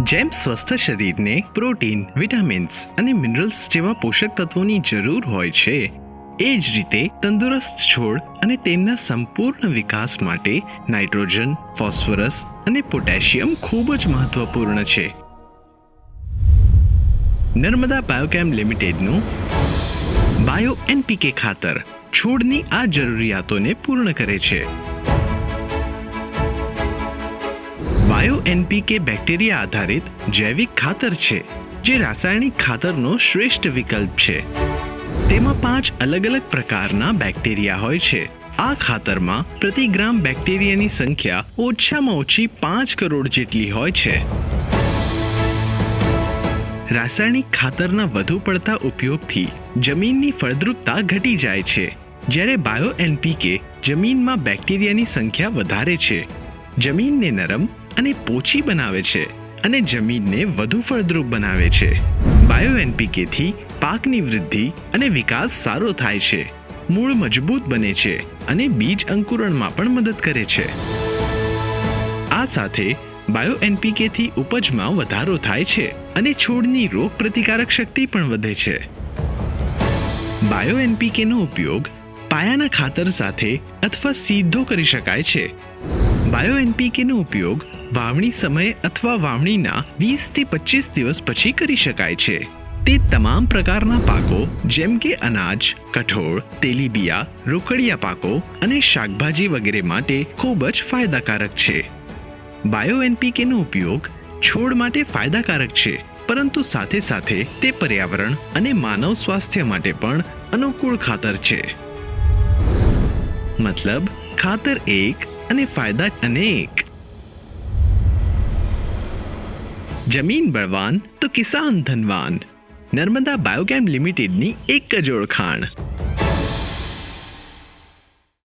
જેમ સ્વસ્થ શરીરને પ્રોટીન, વિટામિન્સ અને મિનરલ્સ જેવા પોષક તત્વોની જરૂર હોય છે, એ જ રીતે તંદુરસ્ત છોડ અને તેમના સંપૂર્ણ વિકાસ માટે નાઇટ્રોજન, ફોસ્ફરસ અને પોટેશિયમ ખૂબ જ મહત્વપૂર્ણ છે. નર્મદા બાયોકેમ લિમિટેડનું બાયો એનપીકે ખાતર છોડની આ જરૂરિયાતોને પૂર્ણ કરે છે. બાયો એનપીકે બેક્ટેરિયા આધારિત જૈવિક ખાતર છે, જે રાસાયણિક ખાતરનો શ્રેષ્ઠ વિકલ્પ છે. તેમાં 5 અલગ અલગ પ્રકારના બેક્ટેરિયા હોય છે. આ ખાતરમાં પ્રતિ ગ્રામ બેક્ટેરિયાની સંખ્યા ઓછામાં ઓછી 5 કરોડ જેટલી હોય છે. રાસાયણિક ખાતરના વધુ પડતા ઉપયોગથી જમીનની ફળદ્રુપતા ઘટી જાય છે, જ્યારે બાયો એનપીકે જમીનમાં બેક્ટેરિયાની સંખ્યા વધારે છે, જમીનને નરમ અને પોચી બનાવે છે અને જમીનને વધુ ફળદ્રુપ બનાવે છે. બાયો એનપીકેથી પાકની વૃદ્ધિ અને વિકાસ સારો થાય છે, મૂળ મજબૂત બને છે અને બીજ અંકુરણમાં પણ મદદ કરે છે. આ સાથે બાયો એનપીકેથી ઉપજમાં વધારો થાય છે અને છોડની રોગ પ્રતિકારક શક્તિ પણ વધે છે. બાયો એનપીકેનો ઉપયોગ પાયાના ખાતર સાથે અથવા સીધો કરી શકાય છે. બાયો એનપીકેનો ઉપયોગ વાવણી સમયે અથવા વાવણીના 20 થી 25 દિવસ પછી કરી શકાય છે. તે તમામ પ્રકારના પાકો જેમ કે અનાજ, કઠોળ, તેલીબિયા, રોકડિયા પાકો અને શાકભાજી વગેરે માટે ખૂબ જ ફાયદાકારક છે. બાયો એનપીકેનો ઉપયોગ છોડ માટે ફાયદાકારક છે, પરંતુ સાથે સાથે તે પર્યાવરણ અને માનવ સ્વાસ્થ્ય માટે પણ અનુકૂળ ખાતર છે. મતલબ ખાતર એક અને ફાયદા અનેક. જમીન બળવાન તો કિસાન ધનવાન. નર્મદા બાયોકેમ લિમિટેડની એક જ ઓળખાણ.